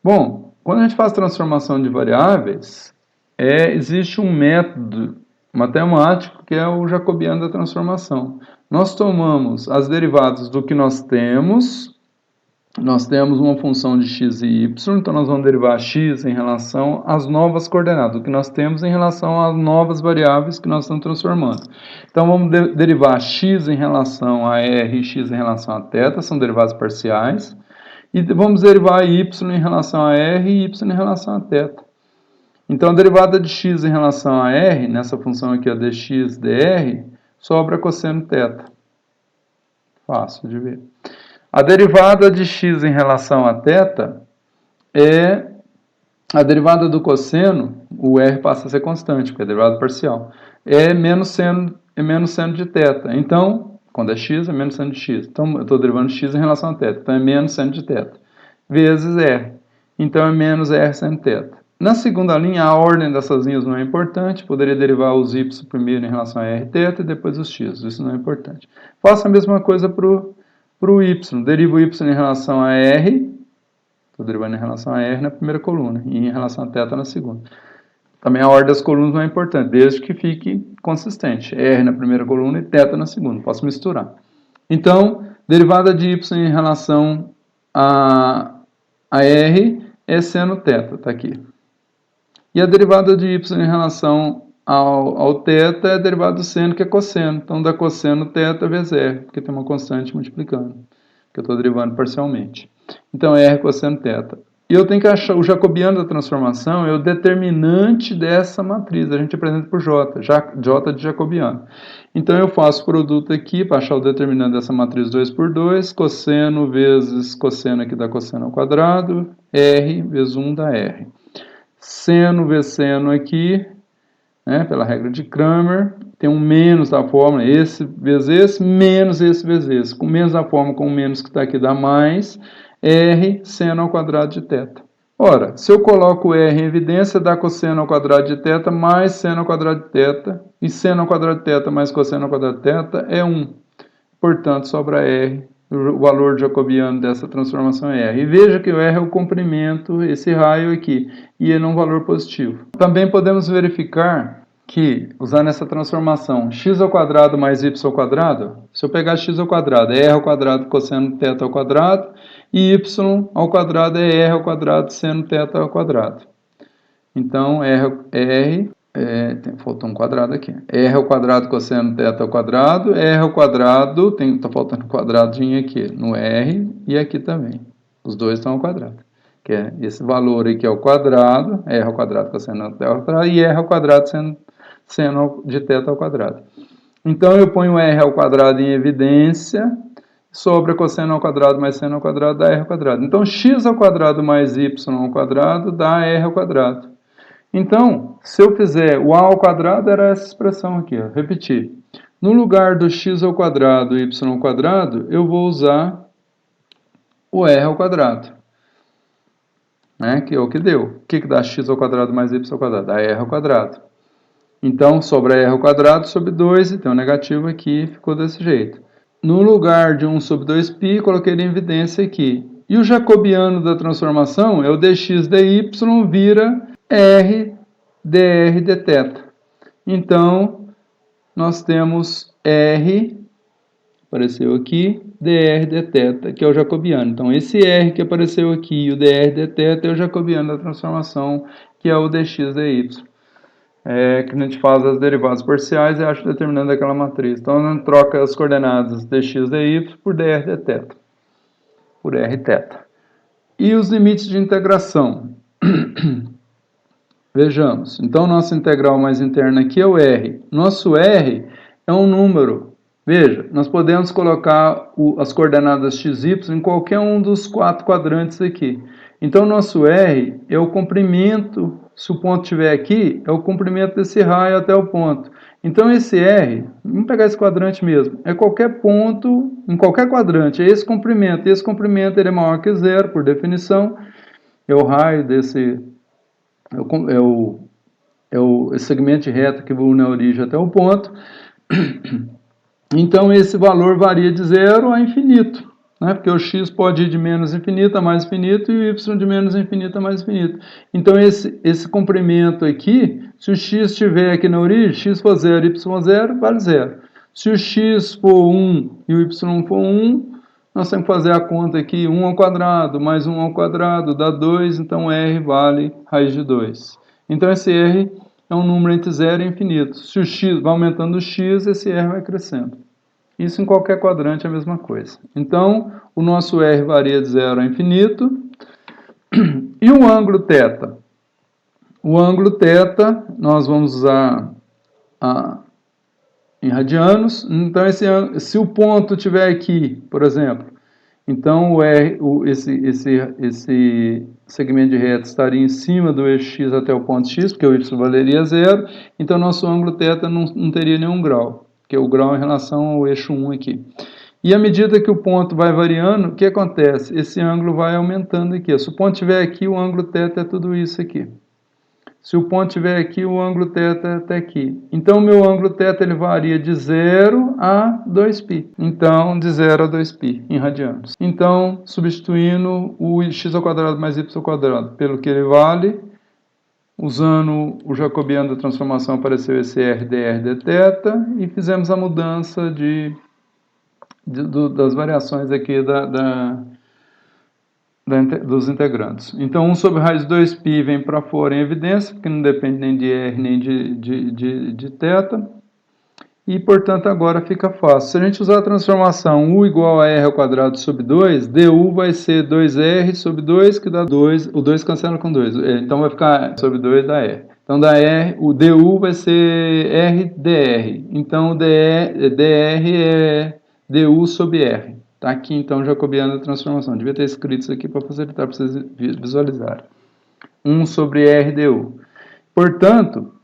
Bom, quando a gente faz transformação de variáveis, existe um método matemático que é o jacobiano da transformação. Nós tomamos as derivadas do que nós temos uma função de x e y, então nós vamos derivar x em relação às novas coordenadas, o que nós temos em relação às novas variáveis que nós estamos transformando. Então vamos derivar x em relação a r e x em relação a θ, são derivadas parciais, e vamos derivar y em relação a r e y em relação a θ. Então a derivada de x em relação a r, nessa função aqui, a dx dr, sobra cosseno θ. Fácil de ver. A derivada de x em relação a θ é a derivada do cosseno, o r passa a ser constante, porque é derivada parcial, é menos seno de θ. Então, quando é x, é menos seno de x. Então, eu estou derivando x em relação a θ. Então, é menos seno de θ, vezes r. Então, é menos r seno θ. Na segunda linha, a ordem dessas linhas não é importante. Poderia derivar os y primeiro em relação a r θ e depois os x. Isso não é importante. Faça a mesma coisa para o y. Derivo o y em relação a r. Estou derivando em relação a r na primeira coluna e em relação a θ na segunda. Também a ordem das colunas não é importante, desde que fique consistente. R na primeira coluna e θ na segunda. Posso misturar. Então, Derivada de y em relação a r é seno θ, está aqui. E a derivada de y em relação ao θ é a derivada do seno, que é cosseno. Então, dá cosseno θ vezes r, porque tem uma constante multiplicando, que eu estou derivando parcialmente. Então, r cosseno θ. E eu tenho que achar o jacobiano da transformação, é o determinante dessa matriz. A gente apresenta por J, J de jacobiano. Então, eu faço o produto aqui para achar o determinante dessa matriz 2 por 2, cosseno vezes cosseno aqui dá cosseno ao quadrado, r vezes 1 dá r. Seno vezes seno aqui, né, pela regra de Cramer, tem um menos da fórmula, esse vezes esse, menos esse vezes esse. Com menos da fórmula, com o menos que está aqui, dá mais r seno ao quadrado de θ. Ora, se eu coloco r em evidência, dá cosseno ao quadrado de θ mais seno ao quadrado de θ, e seno ao quadrado de θ mais cosseno ao quadrado de θ é 1. Portanto, sobra r. O valor jacobiano dessa transformação é r. E veja que o r é o comprimento, esse raio aqui, e ele é um valor positivo. Também podemos verificar que, usando essa transformação, x ao quadrado mais y ao quadrado, se eu pegar x ao quadrado, é r ao quadrado cosseno θ ao quadrado, e y ao quadrado é r ao quadrado seno θ ao quadrado. Então, faltou um quadrado aqui. R ao quadrado cosseno θ ao quadrado, R ao quadrado, tá faltando um quadradinho aqui, no R e aqui também. Os dois estão ao quadrado. Que é esse valor aqui ao quadrado, R ao quadrado cosseno θ ao quadrado, e R ao quadrado seno de θ ao quadrado. Então, eu ponho R ao quadrado em evidência, sobra cosseno ao quadrado mais seno ao quadrado dá R ao quadrado. Então, x ao quadrado mais y ao quadrado dá R ao quadrado. Então, se eu fizer o a ao quadrado, era essa expressão aqui, ó, repetir. No lugar do x ao quadrado e y ao quadrado, eu vou usar o r ao quadrado, né, que é o que deu. O que dá x ao quadrado mais y ao quadrado? Dá r ao quadrado. Então, sobra r ao quadrado sobre 2, e tem um negativo aqui, ficou desse jeito. No lugar de 1 sobre 2π, coloquei em evidência aqui. E o jacobiano da transformação é o dx dy vira r dr dθ. Então, nós temos r, apareceu aqui, dr dθ, que é o jacobiano. Então, esse r que apareceu aqui e o dr dθ é o jacobiano da transformação, que é o dx dy. Que a gente faz as derivadas parciais e acha o determinante daquela matriz. Então, a gente troca as coordenadas dx dy por dr dθ, por rθ. E os limites de integração. Vejamos. Então, nossa integral mais interna aqui é o r. Nosso r é um número. Veja, nós podemos colocar as coordenadas x, y em qualquer um dos 4 quadrantes aqui. Então, nosso r é o comprimento, se o ponto estiver aqui, é o comprimento desse raio até o ponto. Então, esse r, vamos pegar esse quadrante mesmo, é qualquer ponto, em qualquer quadrante, é esse comprimento. E esse comprimento ele é maior que zero, por definição, é o raio desse... esse segmento de reta que une a origem até o ponto. Então, esse valor varia de 0 a infinito, né? Porque o x pode ir de menos infinito a mais infinito e o y de menos infinito a mais infinito. Então, esse comprimento aqui, se o x estiver aqui na origem, x for 0 e y for 0, vale 0. Se o x for 1 e o y for 1, nós temos que fazer a conta aqui, 1 ao quadrado mais 1 ao quadrado dá 2, então r vale raiz de 2. Então, esse r é um número entre 0 e infinito. Se o x vai aumentando o x, esse r vai crescendo. Isso em qualquer quadrante é a mesma coisa. Então, o nosso r varia de 0 a infinito. E o ângulo θ? O ângulo θ, nós vamos usar em radianos. Então, se o ponto estiver aqui, por exemplo, então esse segmento de reta estaria em cima do eixo x até o ponto x, porque o y valeria 0. Então, nosso ângulo θ não teria nenhum grau, que é o grau em relação ao eixo 1 aqui. E à medida que o ponto vai variando, o que acontece? Esse ângulo vai aumentando aqui. Se o ponto estiver aqui, o ângulo θ é tudo isso aqui. Se o ponto estiver aqui, o ângulo θ é até aqui. Então, o meu ângulo θ ele varia de 0 a 2π. Então, de 0 a 2π em radianos. Então, substituindo o x ao quadrado mais y ao quadrado pelo que ele vale, usando o jacobiano da transformação, apareceu esse r dr dθ, e fizemos a mudança das variações aqui dos integrantes. Então, 1 sobre raiz de 2π vem para fora em evidência, porque não depende nem de R nem de θ. E, portanto, agora fica fácil. Se a gente usar a transformação u igual a r ao quadrado sobre 2, du vai ser 2r sobre 2, que dá 2, o 2 cancela com 2. Então, vai ficar sobre 2 dá r. Então, dá r, o du vai ser r dr. Então, o dr é du sobre r. Está aqui, então, jacobiana a transformação. Devia ter escrito isso aqui para facilitar para vocês visualizarem. 1 sobre r du. Portanto,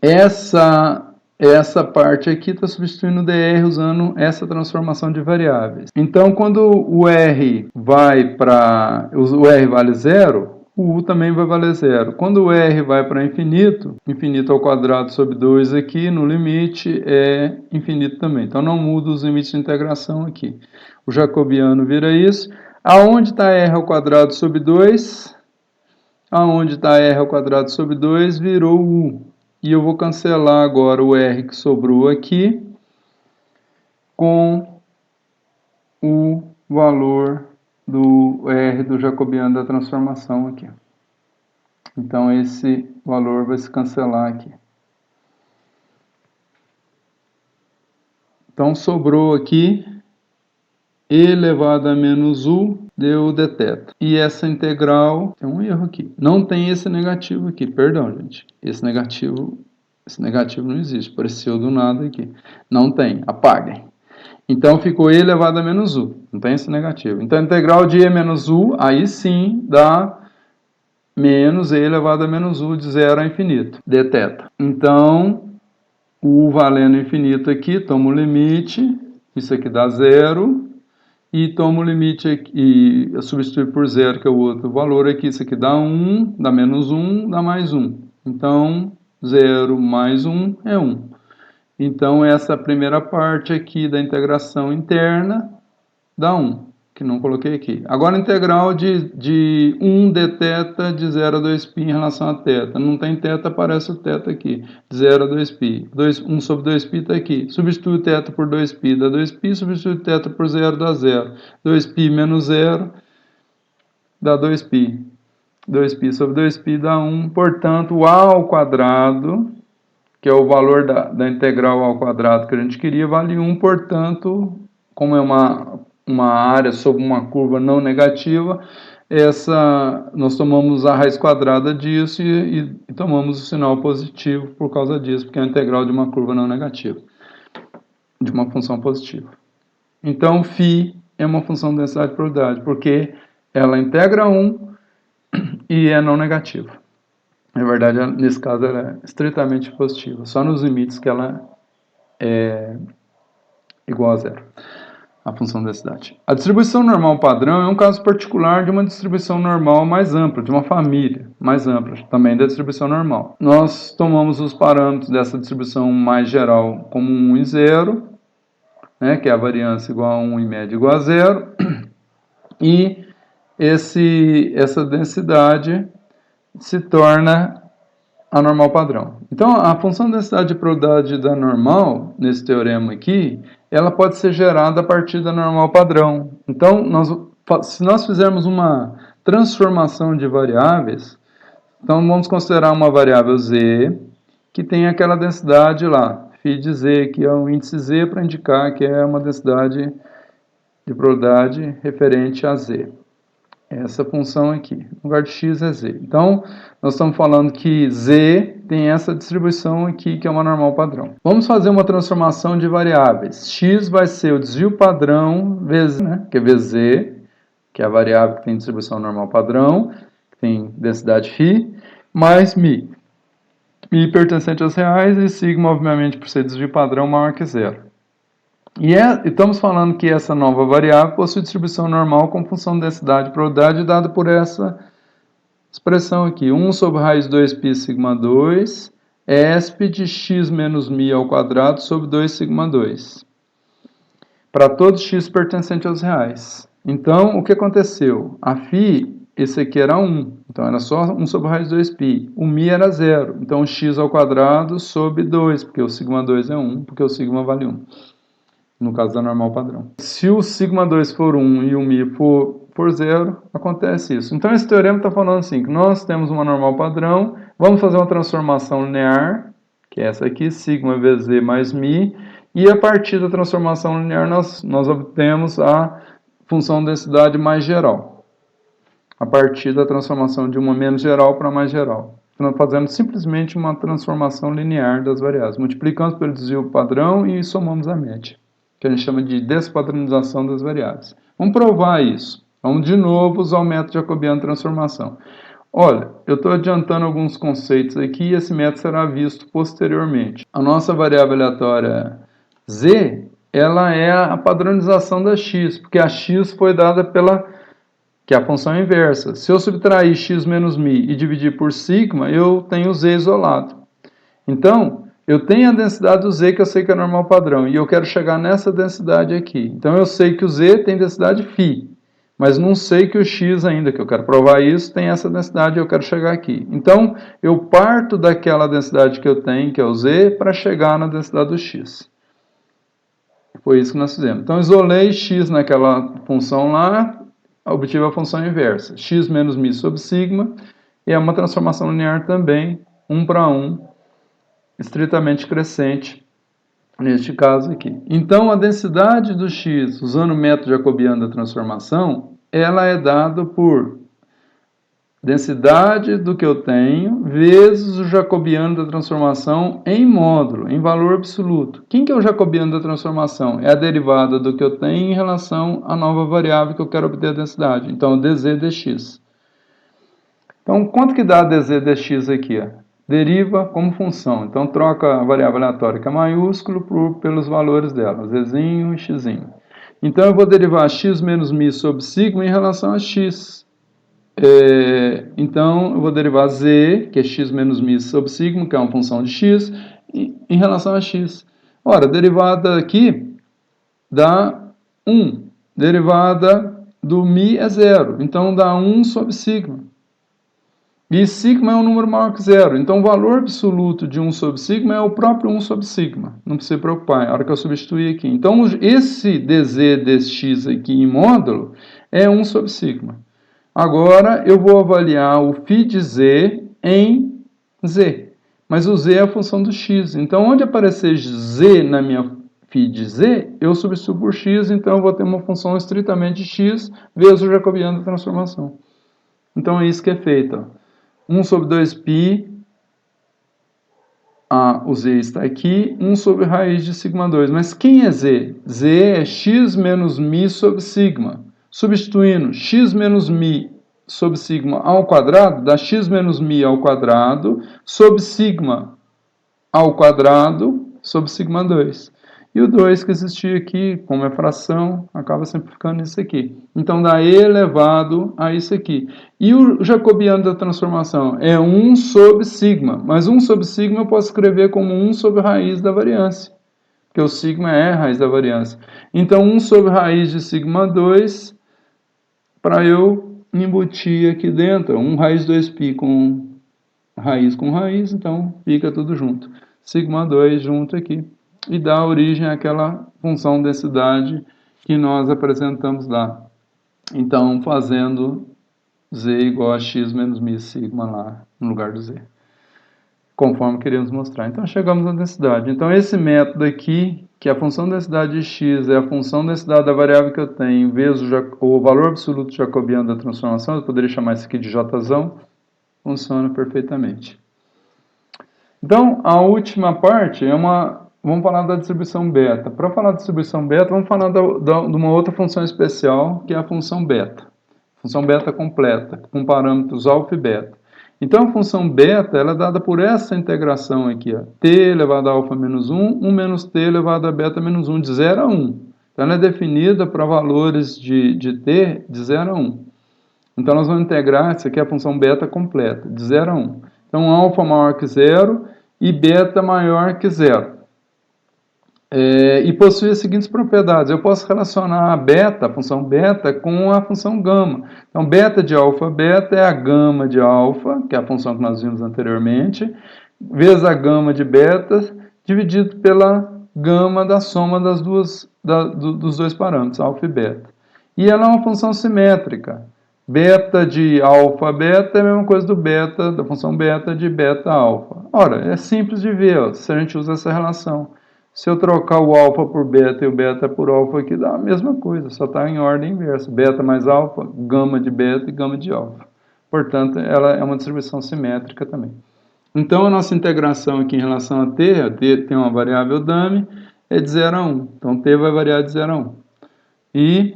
essa parte aqui está substituindo o dr usando essa transformação de variáveis. Então, quando o r vai para... o r vale 0, o u também vai valer 0. Quando o r vai para infinito, infinito ao quadrado sobre 2 aqui, no limite, é infinito também. Então, não muda os limites de integração aqui. O jacobiano vira isso. Aonde está r ao quadrado sobre 2? Aonde está r ao quadrado sobre 2 virou u. E eu vou cancelar agora o r que sobrou aqui com o valor do r do jacobiano da transformação aqui. Então, esse valor vai se cancelar aqui. Então, sobrou aqui e elevado a menos u deu dθ. E essa integral, tem um erro aqui, não tem esse negativo aqui, perdão, gente. Esse negativo não existe, apareceu do nada aqui. Não tem, apaguem. Então, ficou e elevado a menos u, não tem esse negativo. Então, a integral de e menos u, aí sim, dá menos e elevado a menos u de 0 a infinito, dθ. Então, u valendo infinito aqui, toma o limite, isso aqui dá 0, e toma o limite aqui, e substitui por 0, que é o outro valor aqui, isso aqui dá 1, dá menos 1, dá mais 1. Então, 0 mais 1 é 1. Então, essa primeira parte aqui da integração interna dá 1, que não coloquei aqui. Agora, a integral de 1 dθ de 0 a 2π em relação a θ. Não tem θ, aparece o θ aqui. De 0 a 2π. 1 sobre 2π está aqui. Substitui o θ por 2π, dá 2π. Substitui o θ por 0, dá 0. 2π menos 0 dá 2π. 2π sobre 2π dá 1. Portanto, o a ao quadrado, que é o valor da integral ao quadrado que a gente queria, vale 1. Portanto, como é uma área sobre uma curva não negativa, nós tomamos a raiz quadrada disso e tomamos o sinal positivo por causa disso, porque é a integral de uma curva não negativa, de uma função positiva. Então, φ é uma função de densidade de probabilidade, porque ela integra 1 e é não negativa. Na verdade, nesse caso, ela é estritamente positiva, só nos limites que ela é igual a 0. A função de densidade. A distribuição normal padrão é um caso particular de uma distribuição normal mais ampla, de uma família mais ampla, também da distribuição normal. Nós tomamos os parâmetros dessa distribuição mais geral como 1 e 0, né, que é a variância igual a 1 e média igual a 0, e essa densidade se torna a normal padrão. Então, a função de densidade de probabilidade da normal, nesse teorema aqui, ela pode ser gerada a partir da normal padrão. Então, se nós fizermos uma transformação de variáveis, então vamos considerar uma variável z, que tem aquela densidade lá, φ de z, que é um índice z para indicar que é uma densidade de probabilidade referente a z. Essa função aqui, no lugar de x é z. Então, nós estamos falando que z tem essa distribuição aqui, que é uma normal padrão. Vamos fazer uma transformação de variáveis. X vai ser o desvio padrão vezes, né, que é vz, que é a variável que tem distribuição normal padrão, que tem densidade φ, mais μ. μ pertencente aos reais e sigma, obviamente, por ser desvio padrão, maior que 0. E estamos falando que essa nova variável possui distribuição normal com função de densidade e probabilidade dada por essa expressão aqui. 1 sobre raiz 2π sigma 2, esp de x menos μ ao quadrado sobre 2 sigma 2. Para todos x pertencente aos reais. Então, o que aconteceu? A φ, esse aqui era 1, então era só 1 sobre raiz 2π. O μ era 0, então x ao quadrado sobre 2, porque o sigma 2 é 1, porque o sigma vale 1. no caso da normal padrão. Se o sigma 2 for 1 e o mi for 0, acontece isso. Então esse teorema está falando assim, que nós temos uma normal padrão, vamos fazer uma transformação linear, que é essa aqui, sigma vezes mais mi, e a partir da transformação linear nós obtemos a função densidade mais geral. A partir da transformação de uma menos geral para mais geral. Nós fazemos simplesmente uma transformação linear das variáveis. Multiplicamos pelo desvio padrão e somamos a média, que a gente chama de despadronização das variáveis. Vamos provar isso. Vamos de novo usar o método jacobiano de transformação. Olha, eu estou adiantando alguns conceitos aqui e esse método será visto posteriormente. A nossa variável aleatória z, ela é a padronização da x, porque a x foi dada que é a função inversa. Se eu subtrair x menos mi e dividir por sigma, eu tenho z isolado. Então, eu tenho a densidade do z, que eu sei que é normal padrão, e eu quero chegar nessa densidade aqui. Então, eu sei que o z tem densidade φ, mas não sei que o x ainda, que eu quero provar isso, tem essa densidade e eu quero chegar aqui. Então, eu parto daquela densidade que eu tenho, que é o z, para chegar na densidade do x. Foi isso que nós fizemos. Então, isolei x naquela função lá, obtive a função inversa, x menos mi sobre sigma, e é uma transformação linear também, 1 para 1, estritamente crescente, neste caso aqui. Então, a densidade do x, usando o método jacobiano da transformação, ela é dada por densidade do que eu tenho vezes o jacobiano da transformação em módulo, em valor absoluto. Quem que é o jacobiano da transformação? É a derivada do que eu tenho em relação à nova variável que eu quero obter a densidade. Então, dz dx. Então, quanto que dá dz dx aqui? Deriva como função. Então, troca a variável aleatória, que é maiúsculo, pelos valores dela, zzinho e xzinho. Então, eu vou derivar x menos mi sobre sigma em relação a x. Então, eu vou derivar z, que é x menos mi sobre sigma, que é uma função de x, em relação a x. Ora, a derivada aqui dá 1. Derivada do mi é 0. Então, dá 1 sobre sigma. E sigma é um número maior que 0. Então, o valor absoluto de 1 sobre sigma é o próprio 1 sobre sigma. Não precisa se preocupar, é a hora que eu substituir aqui. Então, esse dz dx aqui em módulo é 1 sobre sigma. Agora, eu vou avaliar o φ de z em z. Mas o z é a função do x. Então, onde aparecer z na minha φ de z, eu substituo por x, então eu vou ter uma função estritamente de x vezes o jacobiano da transformação. Então, é isso que é feito. 1 sobre 2π, o z está aqui, 1 sobre raiz de sigma 2. Mas quem é z? Z é x menos mi sobre sigma. Substituindo x menos mi sobre sigma ao quadrado, dá x menos mi ao quadrado sobre sigma ao quadrado sobre sigma 2. E o 2 que existia aqui, como é fração, acaba simplificando isso aqui. Então, dá e elevado a isso aqui. E o jacobiano da transformação é 1 sobre sigma. Mas 1 sobre sigma eu posso escrever como 1 sobre raiz da variância. Porque o sigma é a raiz da variância. Então, 1 sobre raiz de sigma 2, para eu embutir aqui dentro. 1 raiz 2π com raiz, então fica tudo junto. Sigma 2 junto aqui. E dá origem àquela função densidade que nós apresentamos lá. Então, fazendo z igual a x menos mi sigma lá no lugar do z. Conforme queríamos mostrar. Então, chegamos à densidade. Então, esse método aqui, que a função densidade de x é a função densidade da variável que eu tenho, vezes o valor absoluto jacobiano da transformação, eu poderia chamar isso aqui de jzão, funciona perfeitamente. Então, a última parte é vamos falar da distribuição beta. Para falar da distribuição beta, vamos falar de uma outra função especial, que é a função beta. Função beta completa, com parâmetros alfa e beta. Então, a função beta ela é dada por essa integração aqui, ó, t elevado a alfa menos 1, 1 menos t elevado a beta menos 1, de 0 a 1. Então, ela é definida para valores de t de 0 a 1. Então, nós vamos integrar, essa aqui é a função beta completa, de 0 a 1. Então, alfa maior que 0 e beta maior que 0. E possui as seguintes propriedades. Eu posso relacionar a função beta, com a função gama. Então, beta de alfa beta é a gama de alfa, que é a função que nós vimos anteriormente, vezes a gama de beta, dividido pela gama da soma das dos dois parâmetros, alfa e beta. E ela é uma função simétrica. Beta de alfa beta é a mesma coisa do beta, da função beta de beta alfa. Ora, é simples de ver, ó, se a gente usa essa relação. Se eu trocar o alfa por beta e o beta por alfa aqui, dá a mesma coisa, só está em ordem inversa. Beta mais alfa, gama de beta e gama de alfa. Portanto, ela é uma distribuição simétrica também. Então, a nossa integração aqui em relação a t tem uma variável dummy, é de 0 a 1. Então, t vai variar de 0 a 1. E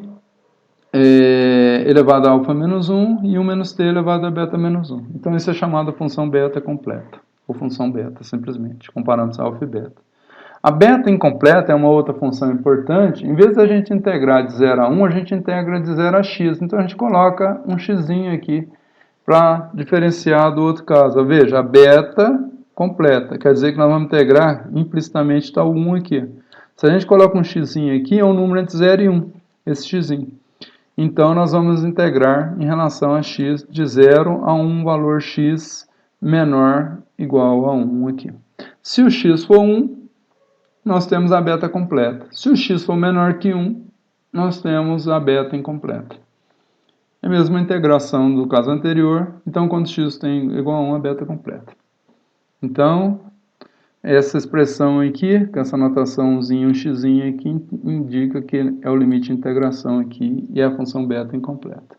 elevado a alfa menos 1 e 1 menos t elevado a beta menos 1. Então, isso é chamado função beta completa, ou função beta, simplesmente, com parâmetros alfa e beta. A beta incompleta é uma outra função importante. Em vez da gente integrar de 0 a 1, a gente integra de 0 a x. Então, a gente coloca um xzinho aqui para diferenciar do outro caso. Veja, a beta completa, quer dizer que nós vamos integrar, implicitamente está o 1 aqui. Se a gente coloca um xzinho aqui, é um número entre 0 e 1, esse xzinho. Então, nós vamos integrar em relação a x de 0 a um valor x menor igual a 1 aqui. Se o x for 1, nós temos a beta completa. Se o x for menor que 1, nós temos a beta incompleta. É a mesma integração do caso anterior, então quando x tem igual a 1, a beta completa. Então, essa expressão aqui, com essa notaçãozinha, um xzinho aqui, indica que é o limite de integração aqui e é a função beta incompleta.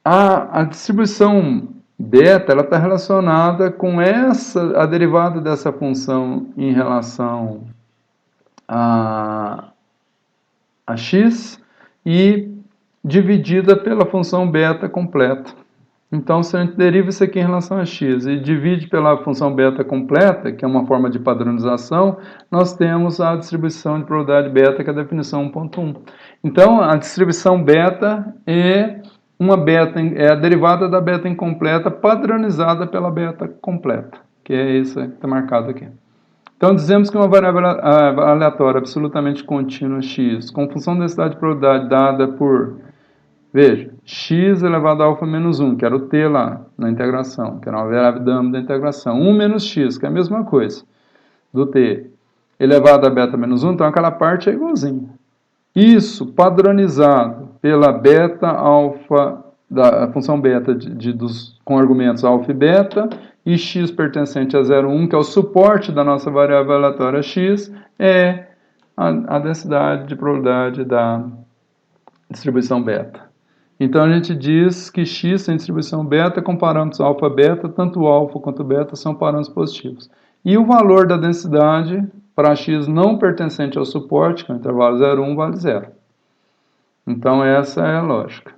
A distribuição beta está relacionada com a derivada dessa função em relação a x e dividida pela função beta completa. Então, se a gente deriva isso aqui em relação a x e divide pela função beta completa, que é uma forma de padronização, nós temos a distribuição de probabilidade beta, que é a definição 1.1. Então, a distribuição beta é a derivada da beta incompleta padronizada pela beta completa, que é essa que está marcado aqui. Então, dizemos que uma variável aleatória absolutamente contínua x, com função de densidade de probabilidade dada por, veja, x elevado a alfa menos 1, que era o t lá na integração, que era uma variável dummy da integração, 1 menos x, que é a mesma coisa, do t, elevado a beta menos 1, então aquela parte é igualzinha. Isso padronizado pela beta alfa, da função beta com argumentos alfa e beta, e x pertencente a 0,1, que é o suporte da nossa variável aleatória x, é a densidade de probabilidade da distribuição beta. Então, a gente diz que x tem distribuição beta com parâmetros alfa e beta, tanto o alfa quanto o beta são parâmetros positivos. E o valor da densidade para x não pertencente ao suporte, que é o intervalo 0,1, vale 0. Então, essa é a lógica.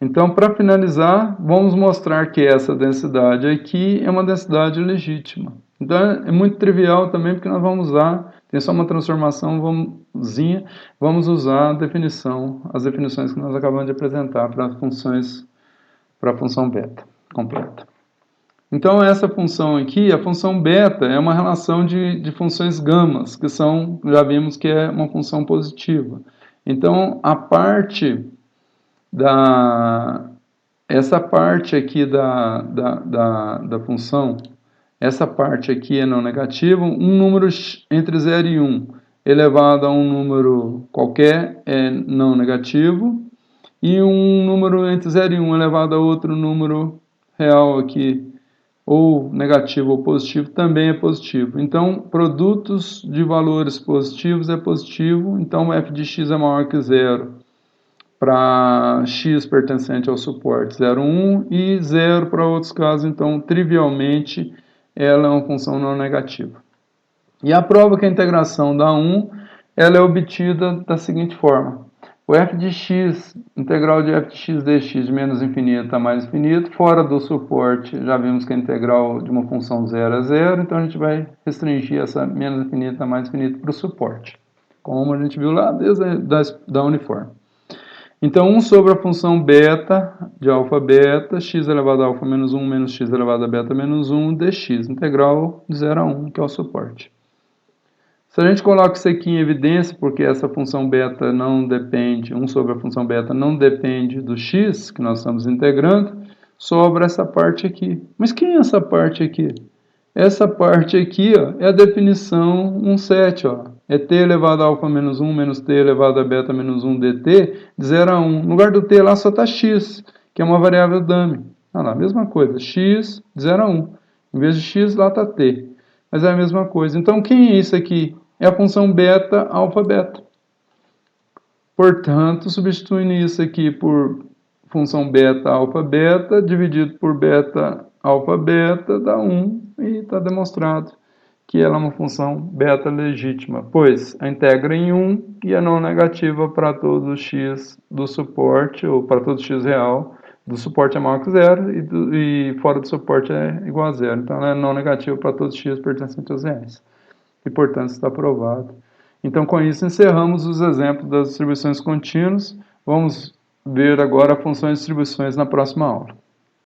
Então, para finalizar, vamos mostrar que essa densidade aqui é uma densidade legítima. Então, é muito trivial também, porque nós vamos usar, tem só uma transformação, vamos usar as definições que nós acabamos de apresentar para a função beta completa. Então, essa função aqui, a função beta, é uma relação de funções gamas, que já vimos que é uma função positiva. Então, essa parte aqui da função, essa parte aqui é não negativa, um número entre 0 e 1 elevado a um número qualquer é não negativo, e um número entre 0 e 1 elevado a outro número real aqui, ou negativo ou positivo, também é positivo. Então, produtos de valores positivos é positivo, então f de x é maior que 0 para x pertencente ao suporte 0,1 e 0 para outros casos, então, trivialmente, ela é uma função não negativa. E a prova que a integração dá 1, ela é obtida da seguinte forma. O f de x, integral de f de x dx de menos infinito a mais infinito, fora do suporte, já vimos que a integral de uma função 0 é 0, então a gente vai restringir essa menos infinito a mais infinito para o suporte, como a gente viu lá desde da uniforme. Então, 1 sobre a função beta, de alfa beta, x elevado a alfa menos 1 menos x elevado a beta menos 1 dx, integral de 0 a 1, que é o suporte. Se a gente coloca isso aqui em evidência, porque essa função beta não depende, 1 sobre a função beta não depende do x, que nós estamos integrando, sobra essa parte aqui. Mas quem é essa parte aqui? Essa parte aqui, ó, é a definição 1,7, ó. é t elevado a alfa menos 1 menos t elevado a beta menos 1 dt de 0 a 1. No lugar do t lá só está x, que é uma variável dummy. Olha lá, mesma coisa, x de 0 a 1. Em vez de x, lá está t. Mas é a mesma coisa. Então, quem é isso aqui? É a função beta, alfa, beta. Portanto, substituindo isso aqui por função beta, alfa, beta, dividido por beta, alfa, beta, dá 1. E está demonstrado que ela é uma função beta legítima, pois a integra em 1 e é não negativa para todo x do suporte, ou para todo x real, do suporte é maior que zero e fora do suporte é igual a zero. Então ela é não negativa para todos os x pertencentes aos reais. E, portanto, está aprovado. Então, com isso, encerramos os exemplos das distribuições contínuas. Vamos ver agora funções e distribuições na próxima aula.